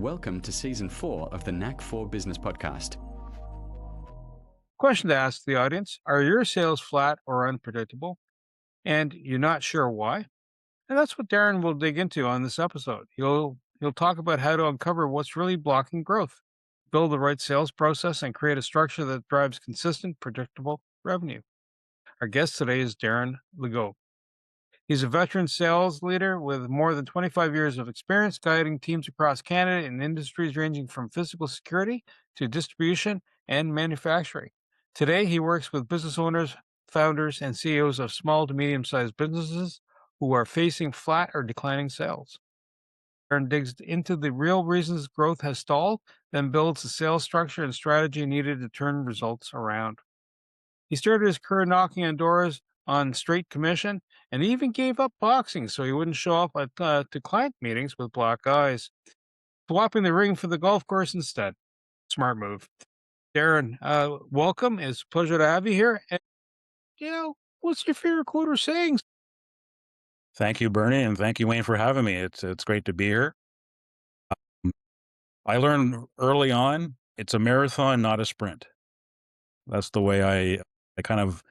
Welcome to Season 4 of the Knack for Business podcast. Question to ask the audience: are your sales flat or unpredictable, and you're not sure why? And that's what Darren will dig into on this episode. He'll talk about how to uncover what's really blocking growth, build the right sales process, and create a structure that drives consistent, predictable revenue. Our guest today is Darren Legault. He's a veteran sales leader with more than 25 years of experience guiding teams across Canada in industries ranging from physical security to distribution and manufacturing. Today, he works with business owners, founders, and CEOs of small to medium sized businesses who are facing flat or declining sales. Aaron digs into the real reasons growth has stalled, then builds the sales structure and strategy needed to turn results around. He started his career knocking on doors on straight commission, and he even gave up boxing so he wouldn't show up to client meetings with black eyes, swapping the ring for the golf course instead. Smart move. Darren, welcome. It's a pleasure to have you here. And, what's your favorite quote or saying? Thank you, Bernie, and thank you, Wayne, for having me. It's great to be here. I learned early on it's a marathon, not a sprint. That's the way I kind of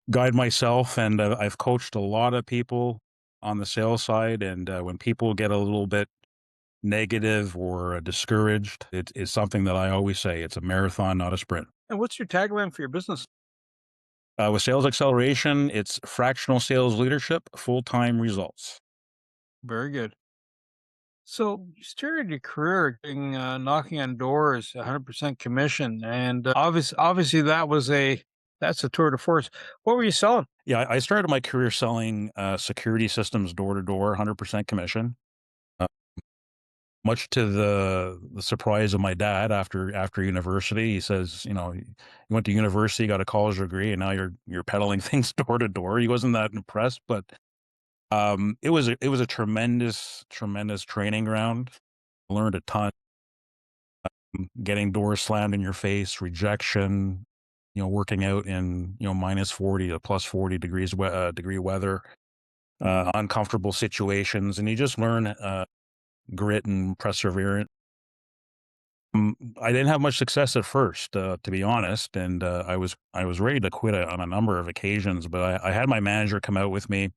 guide myself, and I've coached a lot of people on the sales side. And when people get a little bit negative or discouraged, it's something that I always say: it's a marathon, not a sprint. And what's your tagline for your business? With sales acceleration, it's fractional sales leadership, full-time results. Very good. So you started your career knocking on doors, 100% commission, and obviously that's a tour de force. What were you selling? Yeah, I started my career selling security systems door to door, 100% commission. Uh, Much to the surprise of my dad after university. He says, you went to university, got a college degree, and now you're peddling things door to door. He wasn't that impressed, but it was a tremendous training ground. I learned a ton. Getting doors slammed in your face, rejection, working out in minus 40 to plus 40 degree weather, uncomfortable situations, and you just learn grit and perseverance. I didn't have much success at first, to be honest, and I was ready to quit on a number of occasions. But I had my manager come out with me,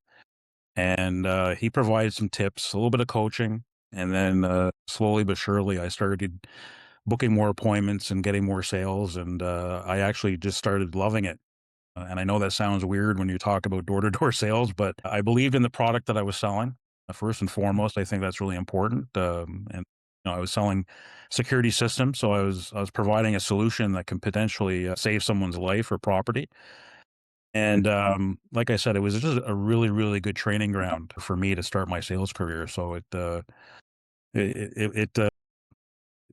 and he provided some tips, a little bit of coaching, and then slowly but surely I started booking more appointments and getting more sales, and I actually just started loving it. And I know that sounds weird when you talk about door-to-door sales, but I believed in the product that I was selling. First and foremost, I think that's really important. And I was selling security systems, so I was providing a solution that can potentially save someone's life or property. And like I said, it was just a really, really good training ground for me to start my sales career. So it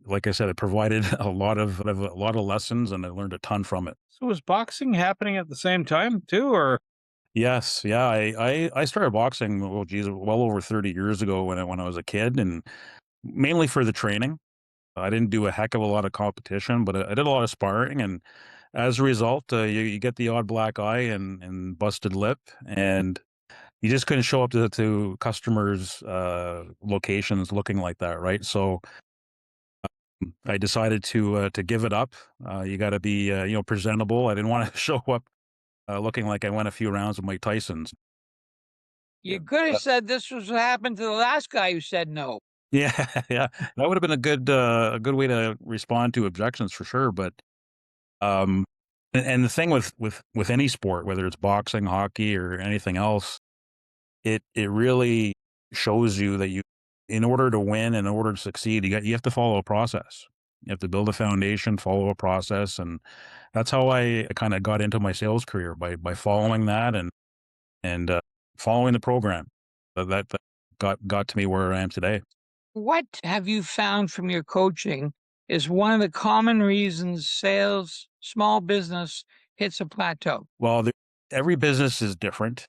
like I said, it provided a lot of lessons, and I learned a ton from it. So was boxing happening at the same time too, or? Yes, yeah, I started boxing, well, geez, well over 30 years ago when I was a kid, and mainly for the training. I didn't do a heck of a lot of competition, but I did a lot of sparring, and as a result, you get the odd black eye and busted lip, and you just couldn't show up to customers' locations looking like that, right? So I decided to give it up. You got to be presentable. I didn't want to show up looking like I went a few rounds with Mike Tyson's. You could have said this was what happened to the last guy who said no. Yeah, yeah, that would have been a good way to respond to objections for sure. But and the thing with any sport, whether it's boxing, hockey, or anything else, it really shows you that in order to win, in order to succeed, you have to follow a process. You have to build a foundation, follow a process, and that's how I kind of got into my sales career by following that and following the program that got to me where I am today. What have you found from your coaching is one of the common reasons sales, small business hits a plateau? Well, every business is different,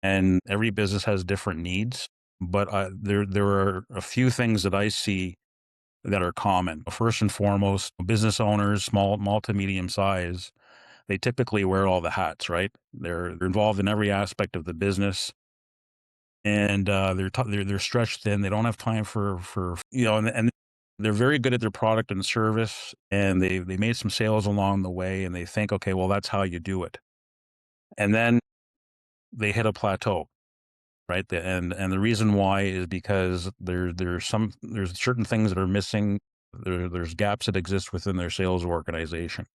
and every business has different needs. But there are a few things that I see that are common. First and foremost, business owners, small to medium size, they typically wear all the hats, right? They're involved in every aspect of the business, and they're stretched thin. They don't have time for and they're very good at their product and service, and they made some sales along the way, and they think, okay, well, that's how you do it. And then they hit a plateau, right? And the reason why is because there's certain things that are missing. There's gaps that exist within their sales organization.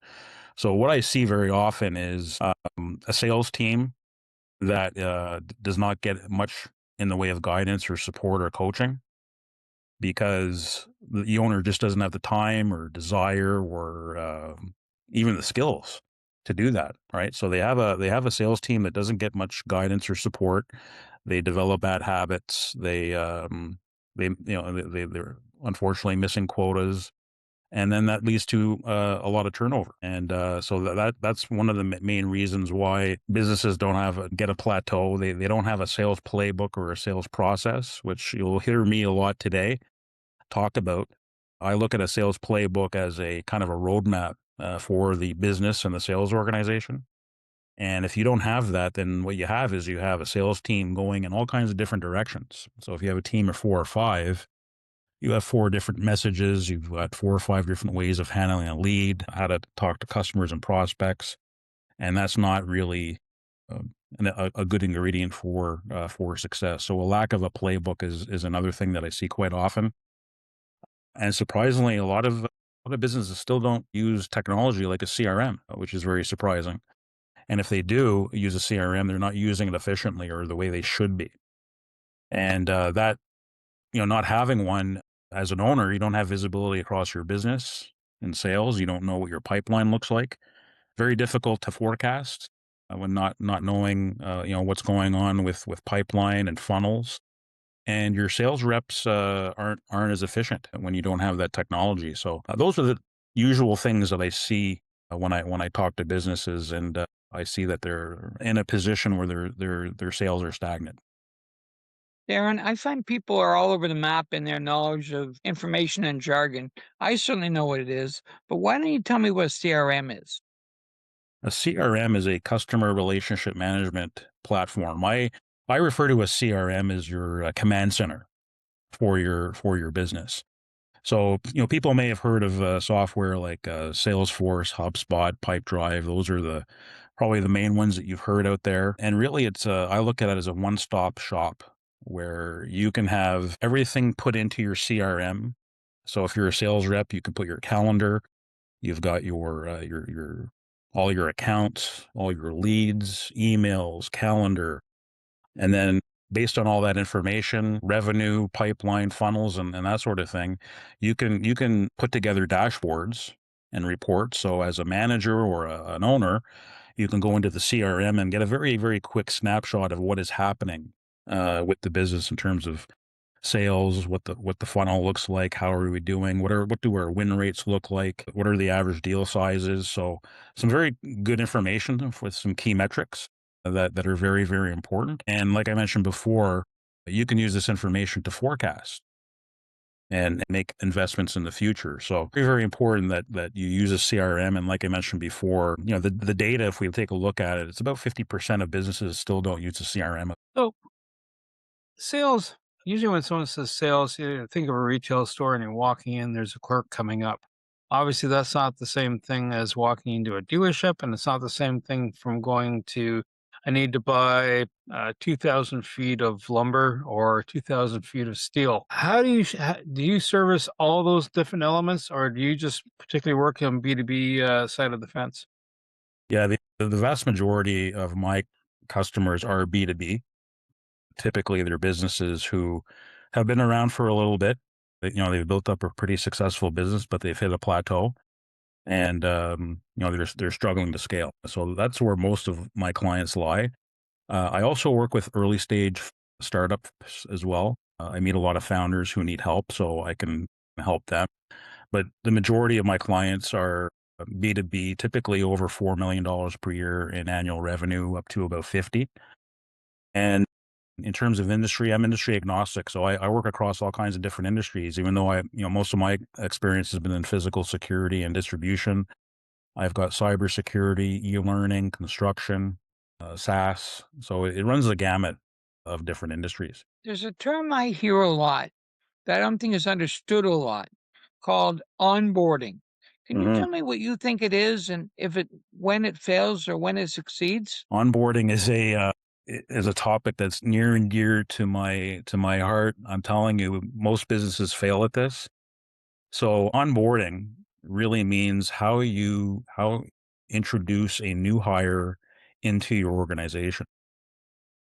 So what I see very often is a sales team that does not get much in the way of guidance or support or coaching, because the owner just doesn't have the time or desire or even the skills to do that, right? So they have a sales team that doesn't get much guidance or support. They develop bad habits. They're unfortunately missing quotas, and then that leads to a lot of turnover. And so that's one of the main reasons why businesses don't get a plateau. They don't have a sales playbook or a sales process, which you'll hear me a lot today talk about. I look at a sales playbook as a kind of a roadmap for the business and the sales organization. And if you don't have that, then what you have is you have a sales team going in all kinds of different directions. So if you have a team of 4 or 5, you have 4 different messages. You've got 4 or 5 different ways of handling a lead, how to talk to customers and prospects, and that's not really a good ingredient for success. So a lack of a playbook is another thing that I see quite often. And surprisingly, a lot of businesses still don't use technology like a CRM, which is very surprising. And if they do use a CRM, they're not using it efficiently or the way they should be. And that, not having one as an owner, you don't have visibility across your business and sales. You don't know what your pipeline looks like. Very difficult to forecast when not knowing, what's going on with pipeline and funnels. And your sales reps aren't as efficient when you don't have that technology. So those are the usual things that I see when I talk to businesses, and I see that they're in a position where their sales are stagnant. Darren, I find people are all over the map in their knowledge of information and jargon. I certainly know what it is, but why don't you tell me what a CRM is? A CRM is a customer relationship management platform. I refer to a CRM as your command center for your business. So, people may have heard of software like Salesforce, HubSpot, Pipedrive. Those are probably the main ones that you've heard out there. And really, I look at it as a one-stop shop where you can have everything put into your CRM. So if you're a sales rep, you can put your calendar. You've got your all your accounts, all your leads, emails, calendar, and then based on all that information, revenue, pipeline, funnels, and that sort of thing, you can put together dashboards and reports. So as a manager or an owner, you can go into the CRM and get a very, very quick snapshot of what is happening with the business in terms of sales, what the funnel looks like, how are we doing, what do our win rates look like, what are the average deal sizes. So some very good information with some key metrics that are very, very important. And like I mentioned before, you can use this information to forecast and make investments in the future. So very, very important that you use a CRM. And like I mentioned before, the data, if we take a look at it, it's about 50% of businesses still don't use a CRM. So sales, usually when someone says sales, you think of a retail store and you're walking in, there's a clerk coming up. Obviously, that's not the same thing as walking into a dealership, and it's not the same thing from going to, I need to buy 2,000 feet of lumber or 2,000 feet of steel. How do you service all those different elements, or do you just particularly work on B2B side of the fence? Yeah, the vast majority of my customers are B2B. Typically, they're businesses who have been around for a little bit. They've built up a pretty successful business, but they've hit a plateau, and they're struggling to scale. So that's where most of my clients lie. I also work with early stage startups as well. I meet a lot of founders who need help, so I can help them. But the majority of my clients are B2B, typically over $4 million per year in annual revenue, up to about 50. And in terms of industry, I'm industry agnostic. So I work across all kinds of different industries, even though most of my experience has been in physical security and distribution. I've got cybersecurity, e-learning, construction, SaaS. So it runs the gamut of different industries. There's a term I hear a lot that I don't think is understood a lot called onboarding. Can you Mhm. tell me what you think it is and when it fails or when it succeeds? Onboarding is a topic that's near and dear to my heart. I'm telling you, most businesses fail at this. So onboarding really means how introduce a new hire into your organization.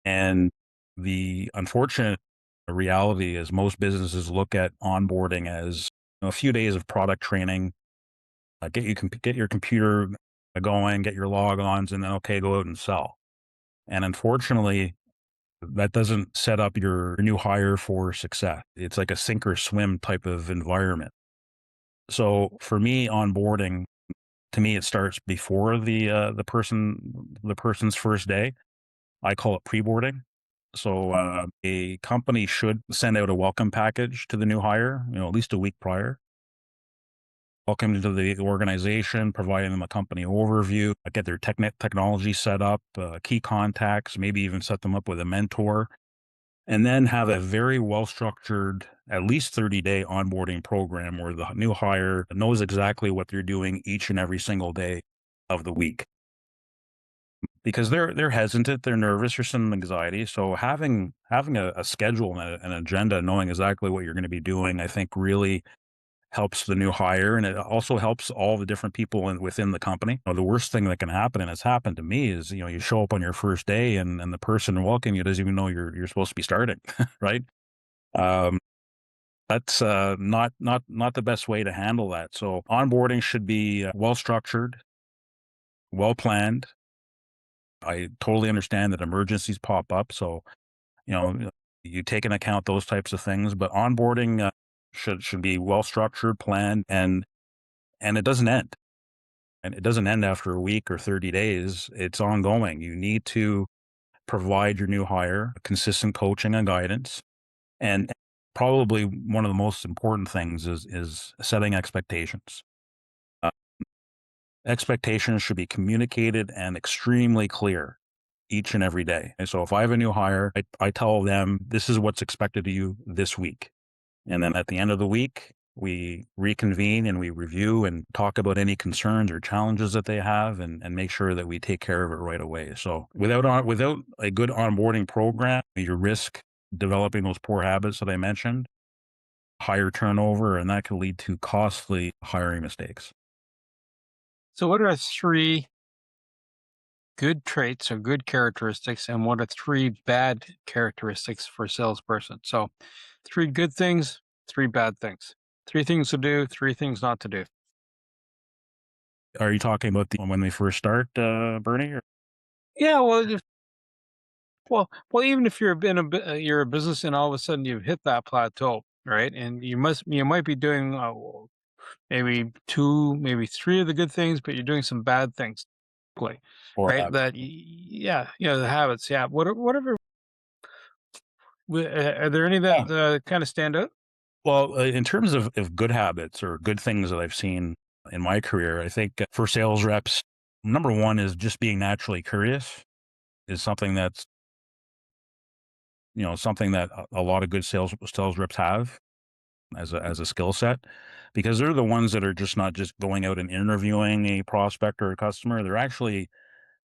And the unfortunate reality is most businesses look at onboarding as a few days of product training, get your computer going, get your logons, and then okay, go out and sell. And unfortunately, that doesn't set up your new hire for success. It's like a sink or swim type of environment. So for me, onboarding, to me, it starts before the person's first day. I call it pre-boarding. So a company should send out a welcome package to the new hire, at least a week prior. Welcome to the organization, providing them a company overview, get their technology set up, key contacts, maybe even set them up with a mentor, and then have a very well-structured, at least 30-day onboarding program where the new hire knows exactly what they're doing each and every single day of the week. Because they're hesitant, they're nervous, there's some anxiety. So having a schedule and an agenda, knowing exactly what you're going to be doing, I think really helps the new hire, and it also helps all the different people within the company. The worst thing that can happen, and it's happened to me, is you show up on your first day and the person welcoming you doesn't even know you're supposed to be starting, right? Um, that's not the best way to handle that. So onboarding should be well structured, well planned. I totally understand that emergencies pop up, so you know you take into account those types of things. But onboarding should be well structured, planned, and it doesn't end. And it doesn't end after a week or 30 days. It's ongoing. You need to provide your new hire consistent coaching and guidance. And probably one of the most important things is setting expectations. Uh, Expectations should be communicated and extremely clear each and every day. And so if I have a new hire, I tell them this is what's expected of you this week. And then at the end of the week, we reconvene and we review and talk about any concerns or challenges that they have and make sure that we take care of it right away. So without a good onboarding program, you risk developing those poor habits that I mentioned, higher turnover, and that can lead to costly hiring mistakes. So, what are three good traits or good characteristics, and what are three bad characteristics for a salesperson? So, three good things, three bad things, three things to do, three things not to do. Are you talking about when they first start, Bernie? Or? Yeah, well, even if you're a business and all of a sudden you've hit that plateau, right? And you might be doing maybe two, maybe three of the good things, but you're doing some bad things, Or right? Yeah, the habits. Yeah, whatever. Are there any Yeah. that kind of stand out? Well, in terms of good habits or good things that I've seen in my career, I think for sales reps, number one is just being naturally curious is something that's, something that a lot of good sales reps have as a skill set, because they're the ones that are just not just going out and interviewing a prospect or a customer.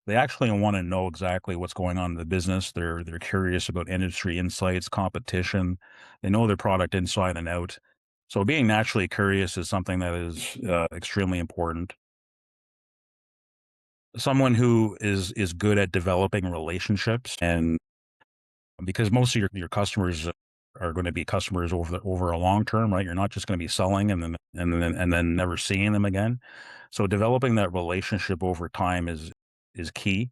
They actually want to know exactly what's going on in the business. They're curious about industry insights, competition. They know their product inside and out. So being naturally curious is something that is extremely important. Someone who is good at developing relationships, and because most of your customers are going to be customers over a long term, right? You're not just going to be selling and then never seeing them again. So developing that relationship over time is key,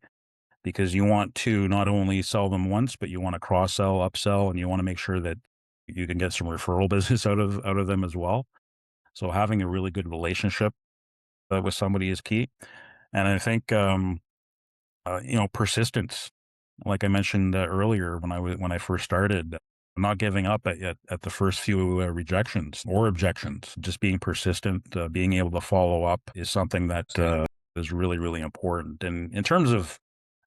because you want to not only sell them once, but you want to cross sell, upsell, and you want to make sure that you can get some referral business out of them as well. So having a really good relationship with somebody is key. And I think persistence, like I mentioned earlier when I first started, not giving up at the first few rejections or objections, just being persistent, being able to follow up is something that is really, really important. And in terms of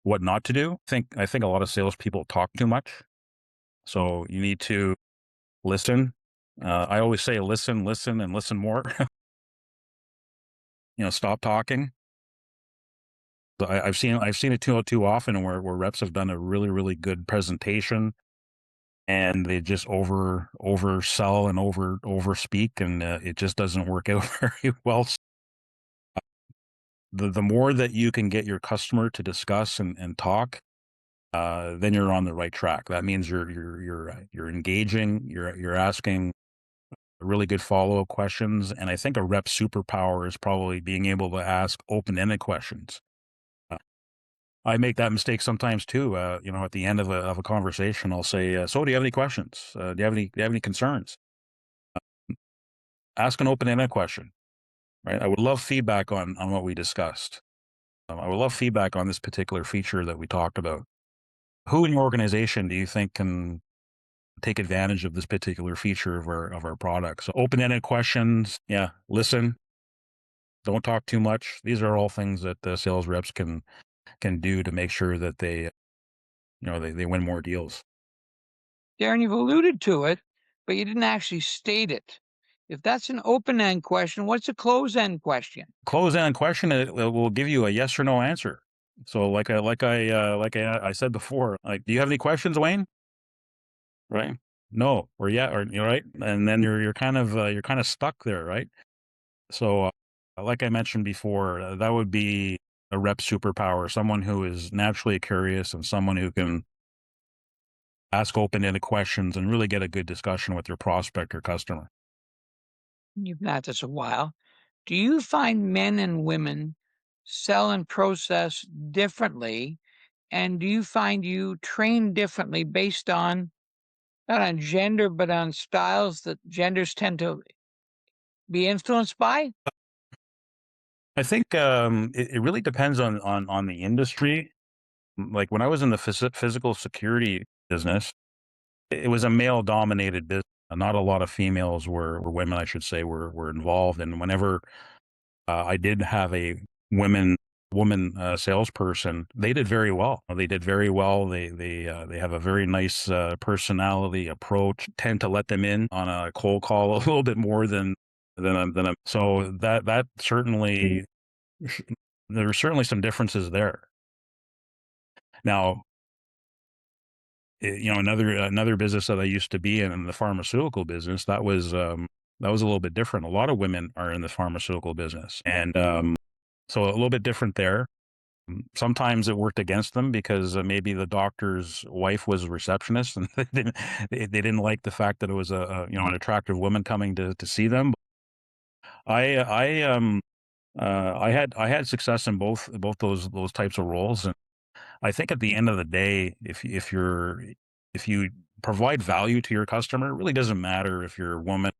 what not to do, I think a lot of salespeople talk too much. So you need to listen, I always say listen, listen, and listen more. Stop talking. I've seen it too often where reps have done a really really good presentation and they just oversell and over speak, and it just doesn't work out very well. The more that you can get your customer to discuss and talk, then you're on the right track. That means you're engaging, you're asking really good follow-up questions, and I think a rep superpower is probably being able to ask open-ended questions. I make that mistake sometimes too. At the end of a conversation, I'll say, "So, do you have any questions? Do you have any concerns?" Ask an open-ended question, right? I would love feedback on what we discussed. I would love feedback on this particular feature that we talked about. Who in your organization do you think can take advantage of this particular feature of our product? So, open-ended questions. Yeah, listen. Don't talk too much. These are all things that the sales reps can do to make sure that they win more deals. Darren, you've alluded to it, but you didn't actually state it. If that's an open-end question, what's a close-end question? Close-end question, it will give you a yes or no answer. So like I said before, like, do you have any questions, Wayne? Right? No, or yeah, or you're right, and then you're kind of stuck there, right? So, like I mentioned before, that would be a rep superpower, someone who is naturally curious and someone who can ask open-ended questions and really get a good discussion with your prospect or customer. You've been at this a while. Do you find men and women sell and process differently? And do you find you train differently based on, not on gender, but on styles that genders tend to be influenced by? I think it really depends on the industry. Like when I was in the physical security business, it was a male dominated business. Not a lot of females were women, I should say, were involved. And whenever I did have a women woman salesperson, they did very well. They did very well. They have a very nice personality approach. Tend to let them in on a cold call a little bit more than so that certainly there are certainly some differences there. Now, another business that I used to be in the pharmaceutical business, that was a little bit different. A lot of women are in the pharmaceutical business, and so a little bit different there. Sometimes it worked against them because maybe the doctor's wife was a receptionist, and they didn't like the fact that it was an attractive woman coming to see them. I I I had success in both those types of roles, and I think at the end of the day, if you provide value to your customer, it really doesn't matter if you're a woman,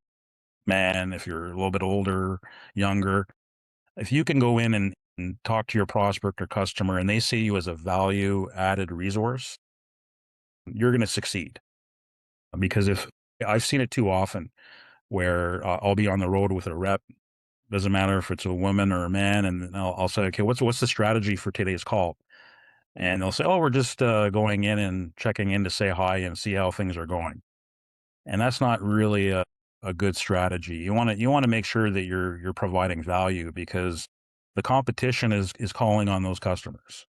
man, if you're a little bit older, younger. If you can go in and talk to your prospect or customer and they see you as a value added resource, you're going to succeed. Because if I've seen it too often where I'll be on the road with a rep, doesn't matter if it's a woman or a man, and then I'll say, okay, what's the strategy for today's call? And they'll say, oh, we're just going in and checking in to say hi and see how things are going. And that's not really a good strategy. You want to make sure that you're providing value because the competition is calling on those customers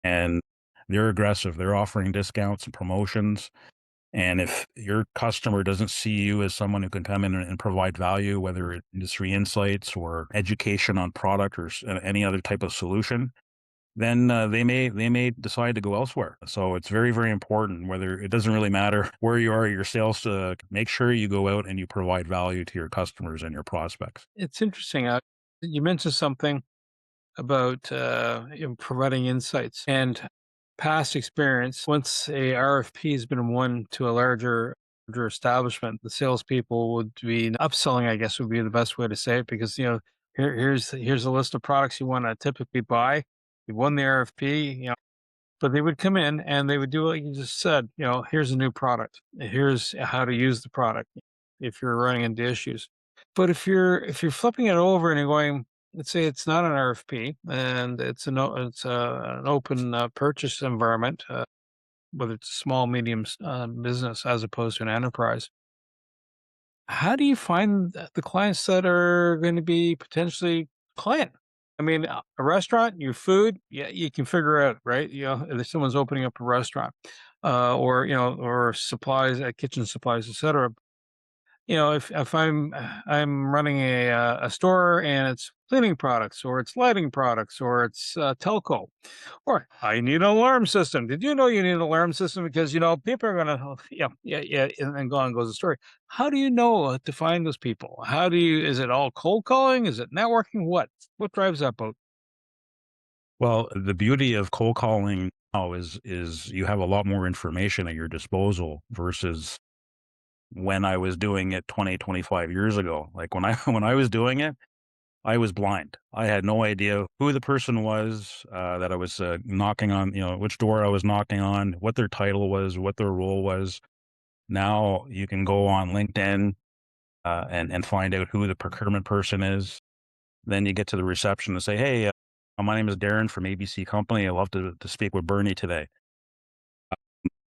and they're aggressive. They're offering discounts and promotions. And if your customer doesn't see you as someone who can come in and provide value, whether it's industry insights or education on product or any other type of solution, then they may decide to go elsewhere. So it's very very important. Whether it doesn't really matter where you are at your sales, make sure you go out and you provide value to your customers and your prospects. It's interesting. You mentioned something about providing insights and past experience. Once a RFP has been won to a larger establishment, the salespeople would be upselling, I guess would be the best way to say it, because here's a list of products you want to typically buy. You won the RFP, but they would come in and they would do what you just said. Here's a new product. Here's how to use the product if you're running into issues. But if you're flipping it over and you're going, let's say it's not an RFP and it's an open purchase environment, whether it's a small medium business as opposed to an enterprise. how do you find the clients that are going to be potentially client? I mean, a restaurant, your food, yeah, you can figure out, right? If someone's opening up a restaurant, or or supplies, kitchen supplies, etc. If I'm running a store and it's cleaning products, or it's lighting products, or it's telco, or I need an alarm system. Did you know you need an alarm system? Because people are gonna, yeah, and then go on goes the story. How do you know to find those people? How do you? Is it all cold calling? Is it networking? What drives that boat? Well, the beauty of cold calling now is you have a lot more information at your disposal versus when I was doing it 20, 25 years ago. Like when I when I was doing it, I was blind. I had no idea who the person was that I was knocking on, which door I was knocking on, what their title was, what their role was. Now you can go on LinkedIn and find out who the procurement person is. Then you get to the reception and say, "Hey, my name is Darren from ABC Company. I'd love to speak with Bernie today."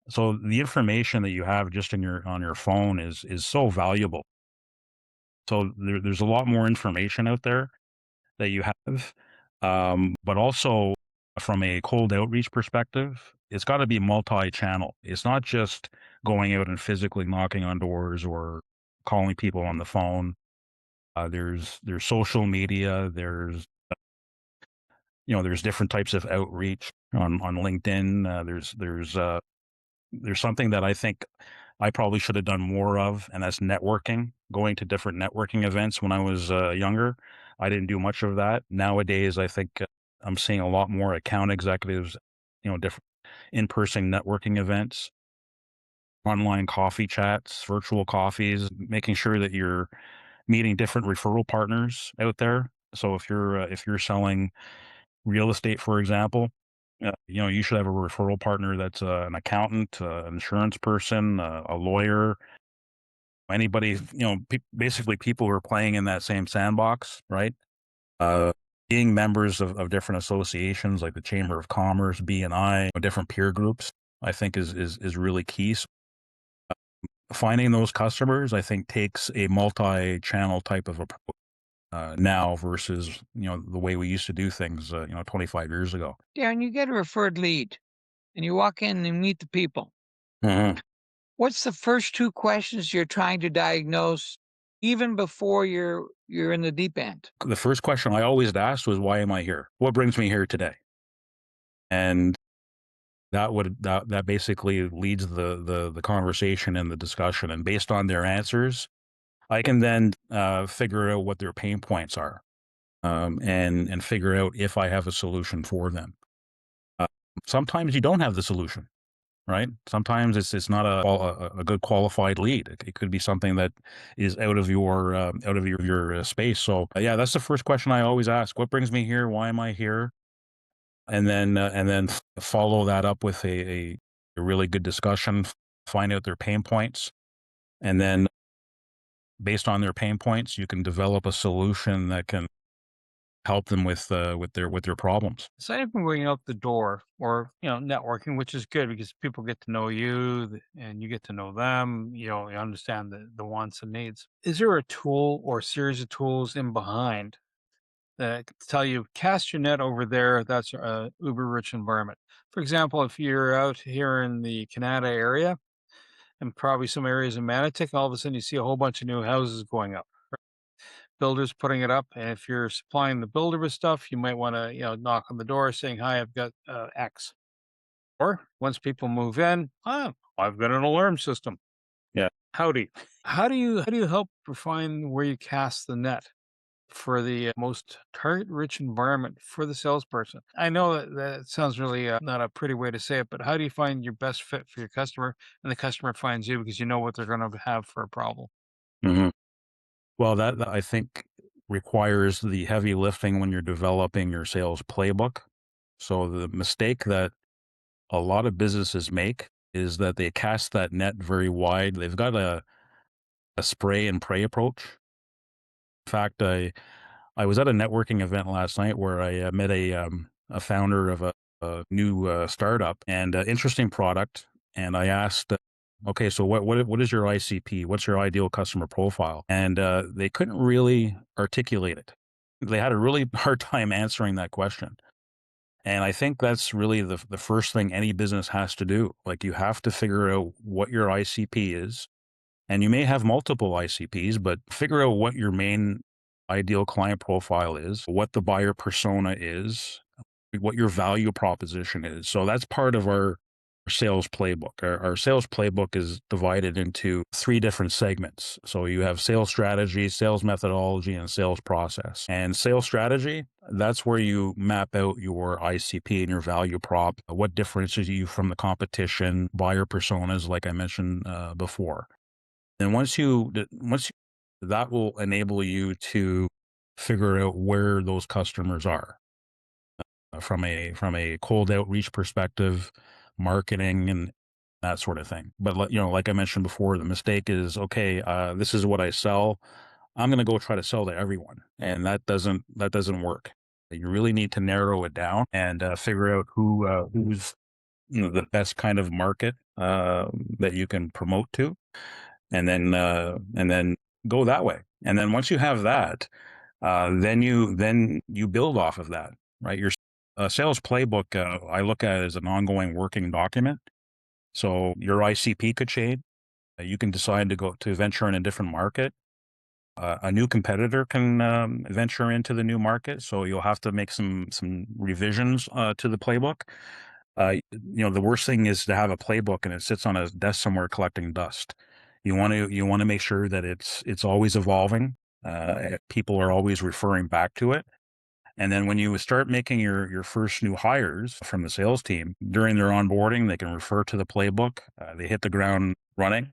So the information that you have just in your on your phone is so valuable. So there's a lot more information out there that you have, but also from a cold outreach perspective, it's got to be multi-channel. It's not just going out and physically knocking on doors or calling people on the phone. There's social media. There's different types of outreach on LinkedIn. There's something that I think I probably should have done more of, and that's networking, going to different networking events when I was younger. I didn't do much of that. Nowadays, I think I'm seeing a lot more account executives, different in-person networking events, online coffee chats, virtual coffees, making sure that you're meeting different referral partners out there. So if you're selling real estate, for example, you should have a referral partner that's an accountant, an insurance person, a lawyer, anybody, basically people who are playing in that same sandbox, right? Uh, Being members of different associations like the Chamber of Commerce, BNI, different peer groups, I think is really key. So finding those customers, I think, takes a multi-channel type of approach now versus the way we used to do things 25 years ago. Darren, you get a referred lead and you walk in and meet the people. Mhm. What's the first two questions you're trying to diagnose even before you're in the deep end? The first question I always asked was, "Why am I here? What brings me here today?" And that basically leads the conversation and the discussion. And based on their answers, I can then figure out what their pain points are, and figure out if I have a solution for them. Uh, Sometimes you don't have the solution, right? Sometimes it's not a good qualified lead. It could be something that is out of your space. So yeah, that's the first question I always ask: What brings me here? Why am I here? And then follow that up with a really good discussion. Find out their pain points, and then based on their pain points, you can develop a solution that can help them with their problems. Aside from going out the door, or networking, which is good because people get to know you, and you get to know them. You understand the wants and needs. Is there a tool or series of tools in behind that could tell you, cast your net over there? That's a uber rich environment. For example, if you're out here in the Canada area, and probably some areas in Manitic, all of a sudden you see a whole bunch of new houses going up. Builders putting it up, and if you're supplying the builder with stuff, you might want to knock on the door saying, "Hi, I've got X." Or once people move in, I've got an alarm system. Yeah. Howdy. How do you help refine where you cast the net for the most target-rich environment for the salesperson? I know that sounds really not a pretty way to say it, but how do you find your best fit for your customer, and the customer finds you because you know what they're going to have for a problem? Hmm. Well, that I think requires the heavy lifting when you're developing your sales playbook. So the mistake that a lot of businesses make is that they cast that net very wide. They've got a spray and pray approach. In fact, I was at a networking event last night where I met a founder of a new startup and interesting product. And I asked okay, so what is your ICP? What's your ideal customer profile? And they couldn't really articulate it. They had a really hard time answering that question. And I think that's really the first thing any business has to do. Like, you have to figure out what your ICP is. And you may have multiple ICPs, but figure out what your main ideal client profile is, what the buyer persona is, what your value proposition is. So that's part of our sales playbook. Our sales playbook is divided into 3 different segments. So you have sales strategy, sales methodology, and sales process. And sales strategy, that's where you map out your ICP and your value prop, what differentiates you from the competition, buyer personas, like I mentioned before. And that will enable you to figure out where those customers are from a cold outreach perspective, marketing, and that sort of thing. But like I mentioned before, the mistake is, okay, this is what I sell. I'm going to go try to sell to everyone, and that doesn't work. You really need to narrow it down and figure out who's the best kind of market that you can promote to, and then go that way. And then once you have that, then you build off of that, right? Your sales playbook, I look at it as an ongoing working document. So your ICP could change. You can decide to venture in a different market. A new competitor can venture into the new market, so you'll have to make some revisions to the playbook. The worst thing is to have a playbook and it sits on a desk somewhere collecting dust. You want to make sure that it's always evolving. People are always referring back to it. And then when you start making your first new hires from the sales team, during their onboarding, they can refer to the playbook. They hit the ground running.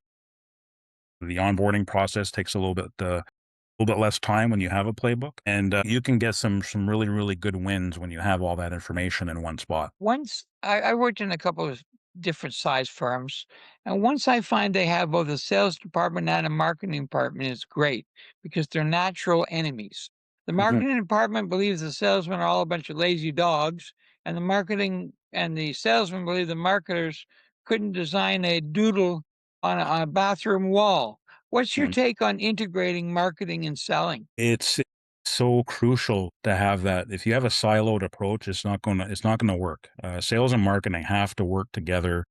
The onboarding process takes a little bit less time when you have a playbook, and you can get some really, really good wins when you have all that information in one spot. Once I worked in a couple of different size firms, and once I find they have both a sales department and a marketing department, it's great because they're natural enemies. The Mhm. marketing department believes the salesmen are all a bunch of lazy dogs, and the salesmen believe the marketers couldn't design a doodle on a bathroom wall. What's your Mm. take on integrating marketing and selling? It's so crucial to have that. If you have a siloed approach, it's not gonna work. Sales and marketing have to work together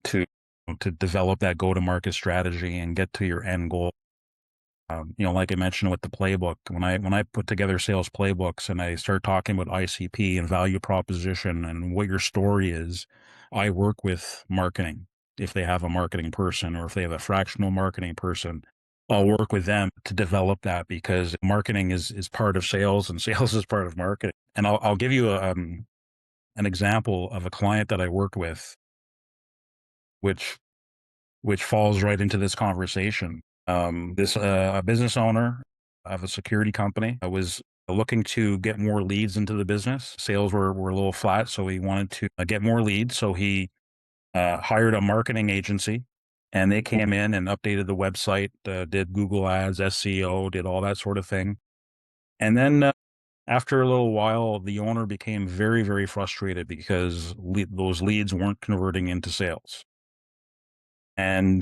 to to develop that go-to-market strategy and get to your end goal. Like I mentioned with the playbook, when I put together sales playbooks and I start talking about ICP and value proposition and what your story is, I work with marketing. If they have a marketing person or if they have a fractional marketing person, I'll work with them to develop that, because marketing is part of sales and sales is part of marketing. And I'll give you an example of a client that I worked with, which falls right into this conversation. This a business owner of a security company was looking to get more leads into the business. Sales were a little flat, so he wanted to get more leads. So he hired a marketing agency, and they came in and updated the website, did Google Ads, SEO, did all that sort of thing. And then after a little while, the owner became very, very frustrated because those leads weren't converting into sales. And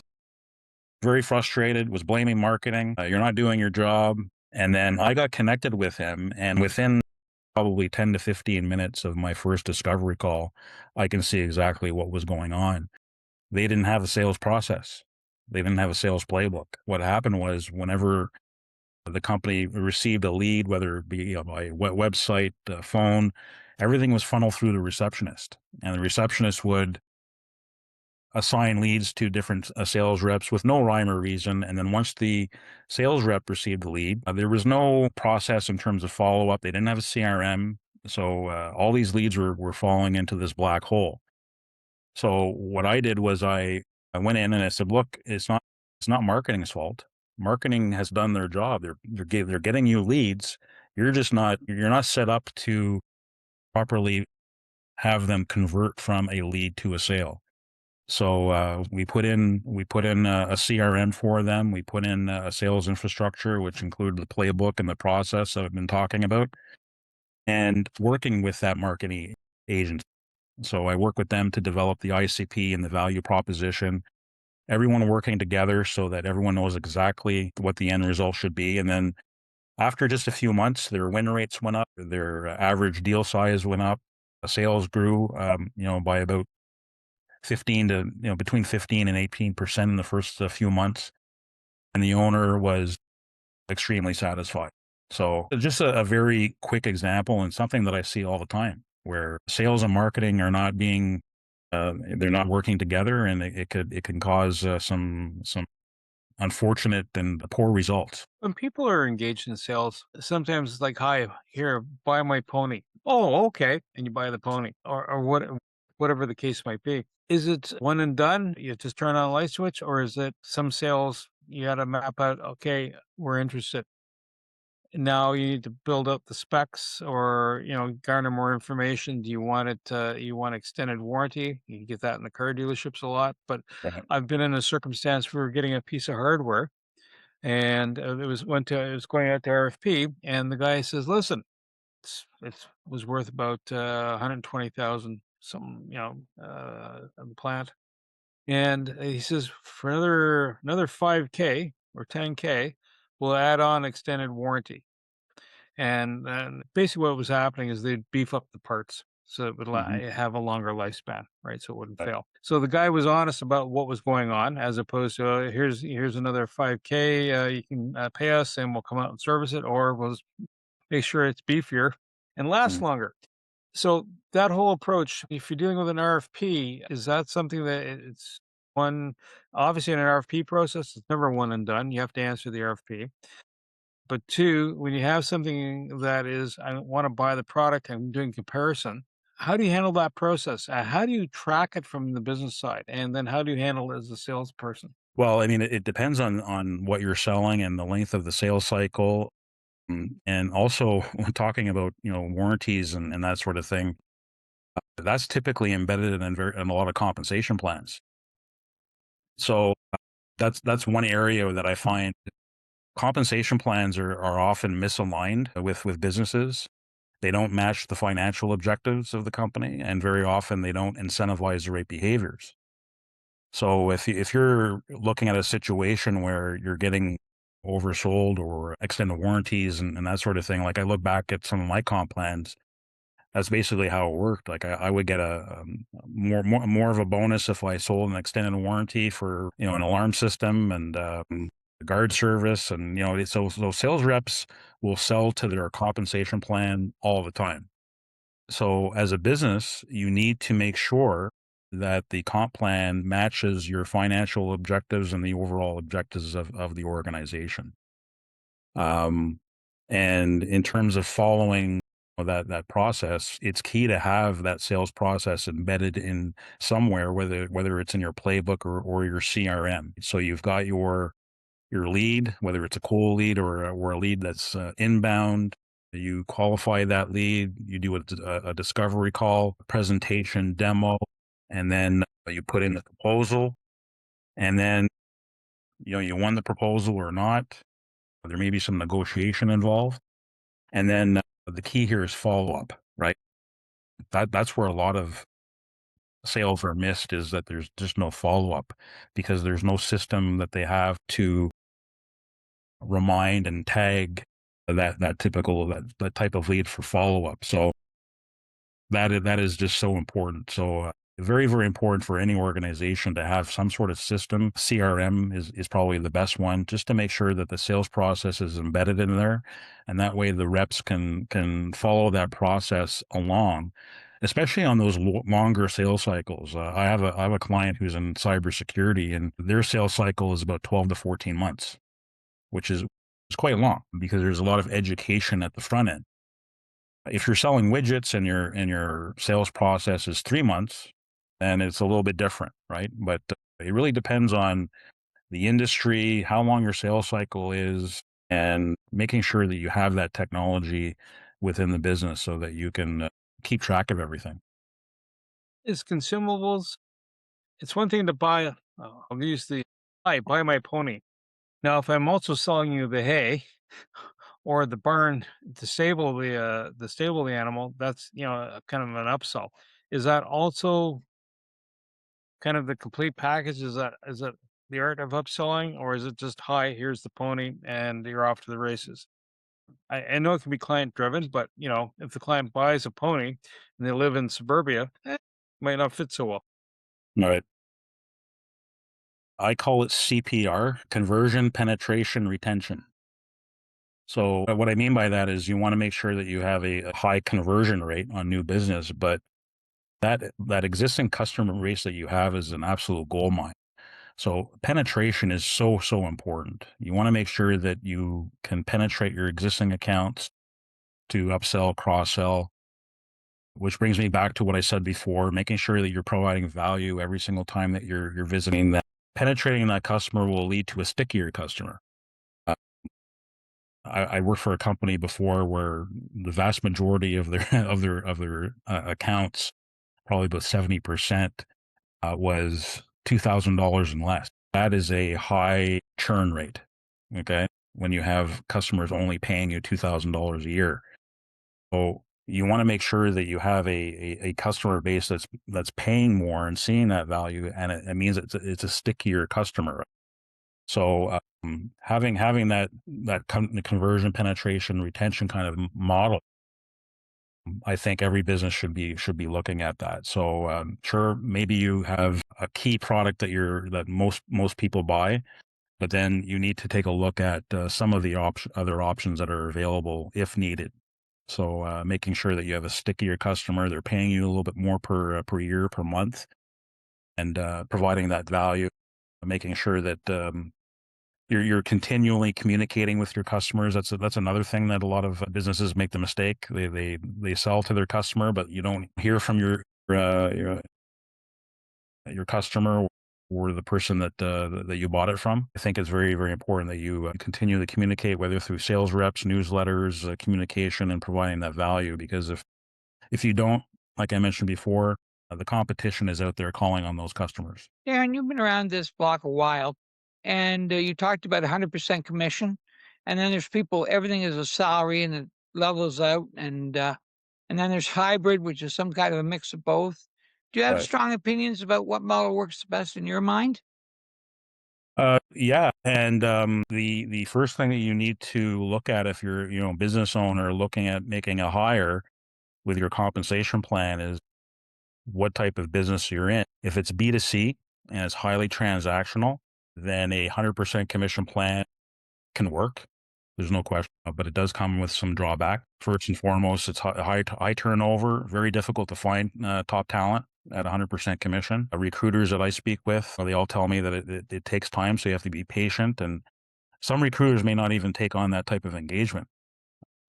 very frustrated, was blaming marketing. You're not doing your job. And then I got connected with him, and within probably 10 to 15 minutes of my first discovery call, I can see exactly what was going on. They didn't have a sales process. They didn't have a sales playbook. What happened was, whenever the company received a lead, whether it be by website, phone, everything was funneled through the receptionist, and the receptionist would assign leads to different sales reps with no rhyme or reason. And then once the sales rep received the lead, there was no process in terms of follow up. They didn't have a CRM. So all these leads were falling into this black hole. So what I did was I went in and I said, look, it's not marketing's fault. Marketing has done their job. They're getting you leads. You're not set up to properly have them convert from a lead to a sale. So we put in a CRM for them. We put in a sales infrastructure, which included the playbook and the process that I've been talking about, and working with that marketing agent. So I work with them to develop the ICP and the value proposition. everyone working together so that everyone knows exactly what the end result should be. And then after just a few months, their win rates went up, their average deal size went up, sales grew, by about 15 to, between 15 and 18% in the first few months. And the owner was extremely satisfied. So just a very quick example and something that I see all the time where sales and marketing are not being, they're not working together, and it can cause some unfortunate and poor results. When people are engaged in sales, sometimes it's like, "Hi, here, buy my pony." "Oh, okay," and you buy the pony, or whatever the case might be. Is it one and done? You just turn on a light switch, or is it some sales you got to map out? Okay, we're interested. Now you need to build up the specs, or garner more information. Do you want it? You want extended warranty? You get that in the car dealerships a lot. But Right. I've been in a circumstance where we're getting a piece of hardware, and it was going out to RFP, and the guy says, "Listen, it was worth about 120,000 something, of the plant." And he says, "For another 5K or 10K, we'll add on extended warranty." And then basically what was happening is they'd beef up the parts so it would Hmm. have a longer lifespan, right? So it wouldn't Right. fail. So the guy was honest about what was going on, as opposed to, here's another 5K, you can pay us and we'll come out and service it, or we'll just make sure it's beefier and lasts Mhm. longer. So that whole approach, if you're dealing with an RFP, is that something that it's one, obviously in an RFP process, it's never one and done. You have to answer the RFP. But two, when you have something that is, I want to buy the product, I'm doing comparison. How do you handle that process? How do you track it from the business side? And then how do you handle it as a salesperson? Well, I mean, it depends on what you're selling and the length of the sales cycle. And also when talking about, warranties and that sort of thing, that's typically embedded in a lot of compensation plans. So that's one area that I find compensation plans are often misaligned with businesses. They don't match the financial objectives of the company, and very often they don't incentivize the right behaviors. So if you're looking at a situation where you're getting oversold or extended warranties and that sort of thing, like I look back at some of my comp plans, that's basically how it worked. Like I would get a more of a bonus if I sold an extended warranty for an alarm system and guard service, and so sales reps will sell to their compensation plan all the time. So as a business, you need to make sure that the comp plan matches your financial objectives and the overall objectives of the organization. Um, and in terms of following that process, it's key to have that sales process embedded in somewhere, whether it's in your playbook or your CRM. So you've got your lead, whether it's a cold lead or a lead that's inbound. You qualify that lead, you do a discovery call, presentation, demo, and then you put in the proposal. And then, you won the proposal or not. There may be some negotiation involved. And then the key here is follow up, right? That's where a lot of sales are missed, is that there's just no follow up because there's no system that they have to remind and tag that type of lead for follow up. So that is just so important. So very, very important for any organization to have some sort of system. CRM is probably the best one, just to make sure that the sales process is embedded in there, and that way the reps can follow that process along, especially on those longer sales cycles. I have a client who's in cybersecurity, and their sales cycle is about 12 to 14 months, which is quite long because there's a lot of education at the front end. If you're selling widgets and your sales process is 3 months, then it's a little bit different, right? But it really depends on the industry, how long your sales cycle is, and making sure that you have that technology within the business so that you can keep track of everything. Is consumables, it's one thing to buy, I'll use I buy my pony. Now, if I'm also selling you the hay or the barn to stable the animal, that's, kind of an upsell. Is that also kind of the complete package? Is that the art of upselling, or is it just, hi, here's the pony, and you're off to the races? I know it can be client driven, but if the client buys a pony and they live in suburbia, might not fit so well. All right. I call it CPR, conversion, penetration, retention. So what I mean by that is you want to make sure that you have a high conversion rate on new business, but that existing customer base that you have is an absolute gold mine. So penetration is so important. You want to make sure that you can penetrate your existing accounts to upsell, cross-sell, which brings me back to what I said before, making sure that you're providing value every single time that you're visiting them. Penetrating that customer will lead to a stickier customer. I worked for a company before where the vast majority of their of their accounts, probably about 70%, was $2,000 and less. That is a high churn rate. Okay, when you have customers only paying you $2,000 a year, so you want to make sure that you have a customer base that's paying more and seeing that value, and it means it's a stickier customer. So having the conversion, penetration, retention kind of model, I think every business should be looking at that. So sure, maybe you have a key product that most people buy, but then you need to take a look at some of the other options that are available if needed. So making sure that you have a stickier customer, they're paying you a little bit more per year, per month, and providing that value, making sure that you're continually communicating with your customers. That's another thing that a lot of businesses make the mistake. They sell to their customer, but you don't hear from uh, your your customer or the person that you bought it from. I think it's very important that you continue to communicate, whether through sales reps, newsletters, communication, and providing that value. Because if you don't, like I mentioned before, the competition is out there calling on those customers. Darren, you've been around this block a while, and you talked about 100% commission, and then there's people, everything is a salary and it levels out, and then there's hybrid, which is some kind of a mix of both. Do you have Right. strong opinions about what model works best in your mind? Yeah, and the first thing that you need to look at if you're business owner looking at making a hire with your compensation plan is what type of business you're in. If it's B2C and it's highly transactional, then a 100% commission plan can work. There's no question, but it does come with some drawback. First and foremost, it's high turnover, very difficult to find top talent at 100% commission. Recruiters that I speak with, they all tell me that it takes time, so you have to be patient. And some recruiters may not even take on that type of engagement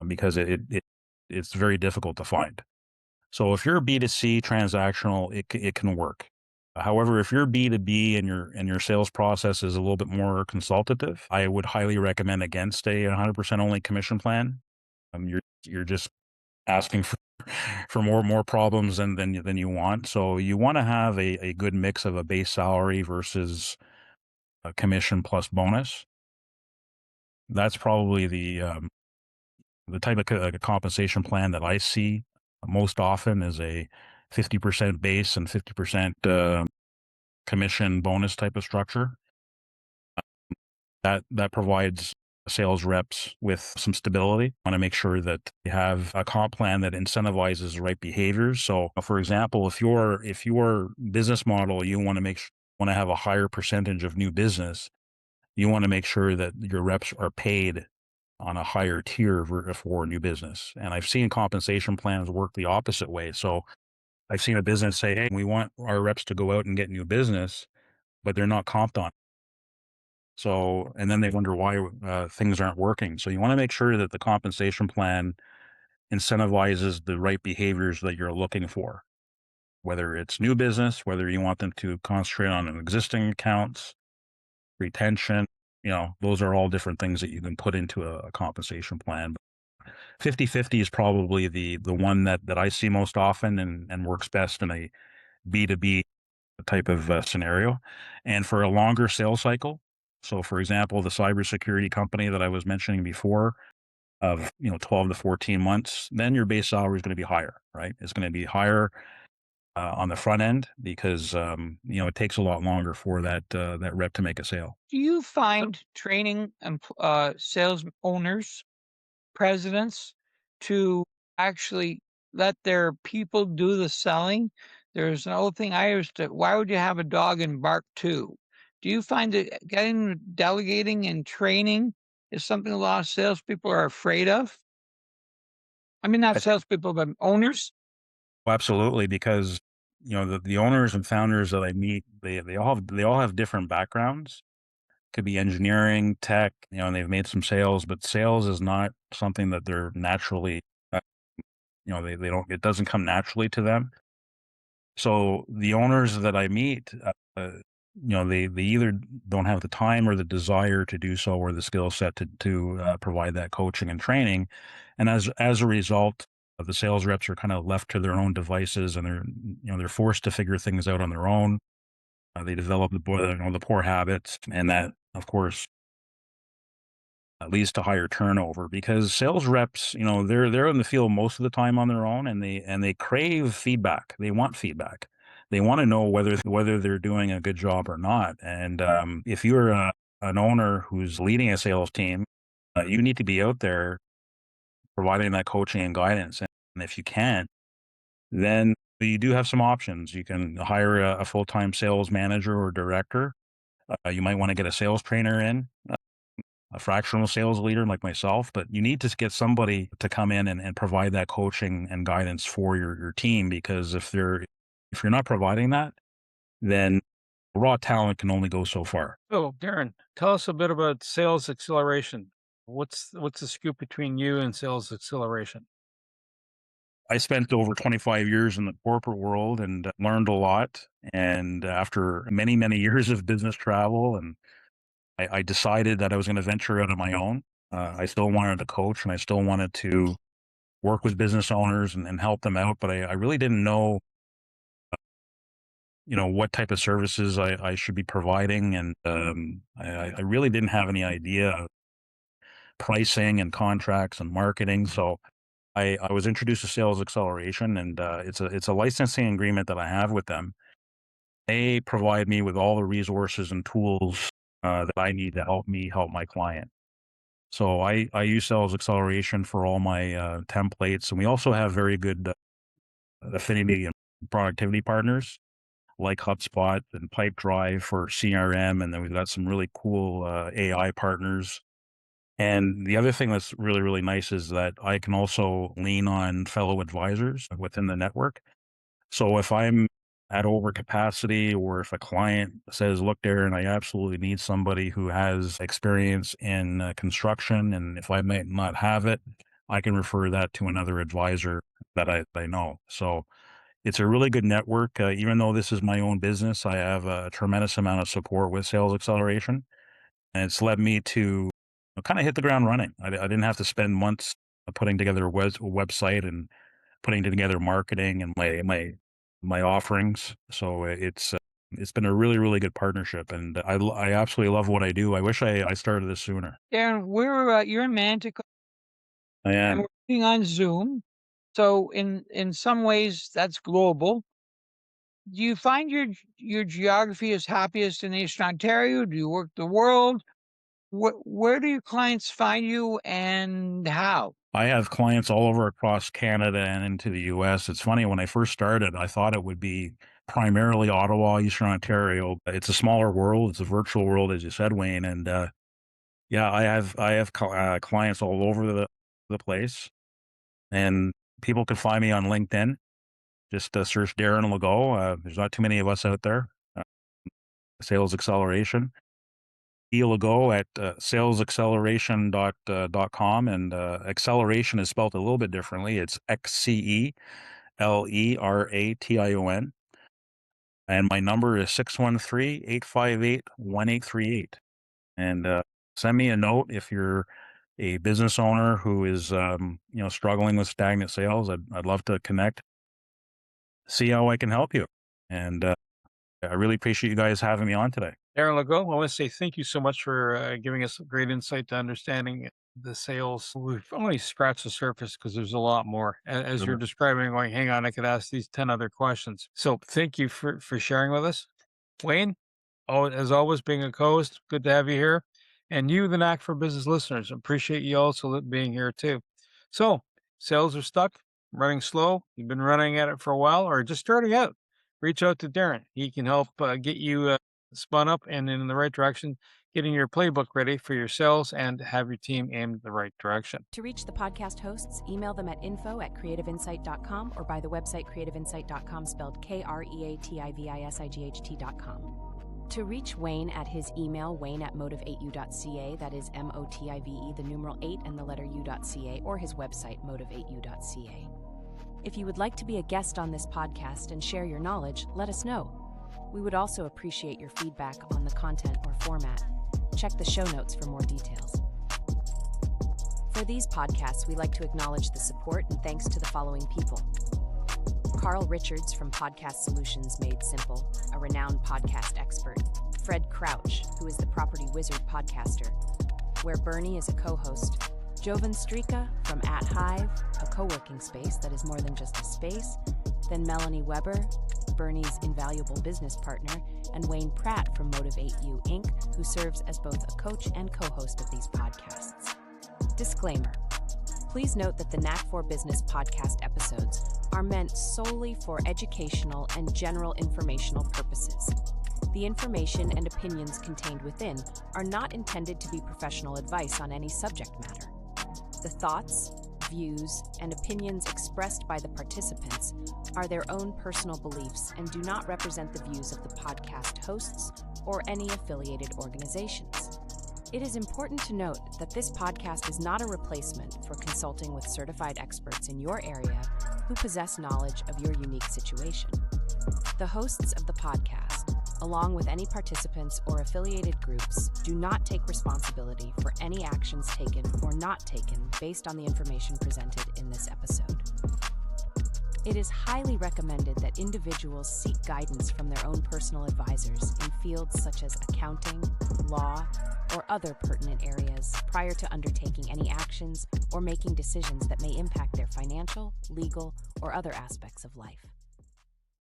because it's very difficult to find. So if you're B2C transactional, it can work. However, if you're B2B and your sales process is a little bit more consultative, I would highly recommend against a 100% only commission plan. You're just asking for for more problems than you want. So you want to have a good mix of a base salary versus a commission plus bonus. That's probably the type of compensation plan that I see most often is a 50% base and 50% commission bonus type of structure. That provides sales reps with some stability. Want to make sure that you have a comp plan that incentivizes the right behaviors. So, for example, if your business model you want to have a higher percentage of new business, you want to make sure that your reps are paid on a higher tier for new business. And I've seen compensation plans work the opposite way. So I've seen a business say, "Hey, we want our reps to go out and get new business," but they're not comped on. So, and then they wonder why things aren't working. So you want to make sure that the compensation plan incentivizes the right behaviors that you're looking for, whether it's new business, whether you want them to concentrate on existing accounts, retention, those are all different things that you can put into a compensation plan. 50/50 is probably the one that I see most often and works best in a B2B type of scenario. And for a longer sales cycle, so for example, the cybersecurity company that I was mentioning before of 12 to 14 months, then your base salary is going to be higher, right? It's going to be higher on the front end because it takes a lot longer for that rep to make a sale. Do you find training sales owners, presidents, to actually let their people do the selling? There's an old thing I used to, why would you have a dog and bark too? Do you find that getting delegating and training is something a lot of salespeople are afraid of? I mean, not I think salespeople, but owners. absolutely because the owners and founders that I meet, they all have different backgrounds. Could be engineering, tech, and they've made some sales, but sales is not something that they're naturally, uh, they don't, it doesn't come naturally to them. So the owners that I meet, they either don't have the time or the desire to do so, or the skill set to provide that coaching and training, and as a result, the sales reps are kind of left to their own devices, and they're forced to figure things out on their own. They develop the poor habits, and that, of course, leads to higher turnover because sales reps, they're in the field most of the time on their own, and they crave feedback. They want feedback. They want to know whether they're doing a good job or not. And if you're an owner who's leading a sales team, you need to be out there providing that coaching and guidance. And if you can't, then you do have some options. You can hire a full-time sales manager or director. You might want to get a sales trainer in, a fractional sales leader like myself, but you need to get somebody to come in and provide that coaching and guidance for your team, because if you're not providing that, then raw talent can only go so far. So, Darren, tell us a bit about sales acceleration. What's the scoop between you and sales acceleration? I spent over 25 years in the corporate world and learned a lot. And after many, many years of business travel, and I decided that I was going to venture out on my own. I still wanted to coach and I still wanted to work with business owners and help them out, but I really didn't know, what type of services I should be providing. And I really didn't have any idea of pricing and contracts and marketing. So I was introduced to Sales Acceleration, and it's a licensing agreement that I have with them. They provide me with all the resources and tools that I need to help me help my client. So I use Sales Acceleration for all my templates, and we also have very good affinity and productivity partners like HubSpot and Pipedrive for CRM, and then we've got some really cool AI partners. And the other thing that's really, really nice is that I can also lean on fellow advisors within the network. So if I'm at overcapacity, or if a client says, look, Darren, I absolutely need somebody who has experience in construction, and if I might not have it, I can refer that to another advisor that I know. So it's a really good network. Even though this is my own business, I have a tremendous amount of support with Sales Acceleration, and it's led me to kind of hit the ground running. I didn't have to spend months putting together a website and putting together marketing and my offerings. So it's been a really, really good partnership, and I absolutely love what I do. I wish I started this sooner. Darren, you're in Manticore I and am. we're meeting on Zoom. So in some ways that's global. Do you find your geography is happiest in Eastern Ontario? Do you work the world? Where do your clients find you and how? I have clients all over across Canada and into the US. It's funny, when I first started, I thought it would be primarily Ottawa, Eastern Ontario. It's a smaller world. It's a virtual world, as you said, Wayne. And yeah, I have clients all over the place, and people can find me on LinkedIn. Just search Darren Legault. There's not too many of us out there. Uh, Sales Acceleration. Legault at salesacceleration.com, and acceleration is spelled a little bit differently. It's XCELERATION. And my number is 613-858-1838. And send me a note if you're a business owner who is struggling with stagnant sales. I'd love to connect, see how I can help you. And I really appreciate you guys having me on today. Darren Legault, I want to say thank you so much for giving us great insight to understanding the sales. We've only scratched the surface because there's a lot more. As you're Sure. describing, going, hang on, I could ask these 10 other questions. So thank you for sharing with us. Wayne, as always, being a co-host, good to have you here. And you, the Knack for Business listeners, appreciate you also being here too. So sales are stuck, running slow. You've been running at it for a while or just starting out. Reach out to Darren. He can help get you spun up and in the right direction, getting your playbook ready for your sales and have your team aimed the right direction. To reach the podcast hosts, email them at info@creativeinsight.com or by the website creativeinsight.com, spelled KREATIVISIGHT.com. To reach Wayne at his email, wayne@motive8u.ca, that is MOTIVE, the numeral 8 and the letter u.ca, or his website, motive8u.ca. If you would like to be a guest on this podcast and share your knowledge, let us know. We would also appreciate your feedback on the content or format. Check the show notes for more details. For these podcasts, we like to acknowledge the support and thanks to the following people. Carl Richards from Podcast Solutions Made Simple, a renowned podcast expert. Fred Crouch, who is the Property Wizard podcaster, where Bernie is a co-host. Jovan Strika from At Hive, a co-working space that is more than just a space. Then Melanie Weber, Bernie's invaluable business partner, and Wayne Pratt from Motive8U Inc., who serves as both a coach and co-host of these podcasts. Disclaimer. Please note that the Knack for Business podcast episodes are meant solely for educational and general informational purposes. The information and opinions contained within are not intended to be professional advice on any subject matter. The thoughts, views, and opinions expressed by the participants are their own personal beliefs and do not represent the views of the podcast hosts or any affiliated organizations. It is important to note that this podcast is not a replacement for consulting with certified experts in your area who possess knowledge of your unique situation. The hosts of the podcast, along with any participants or affiliated groups, do not take responsibility for any actions taken or not taken based on the information presented in this episode. It is highly recommended that individuals seek guidance from their own personal advisors in fields such as accounting, law, or other pertinent areas prior to undertaking any actions or making decisions that may impact their financial, legal, or other aspects of life.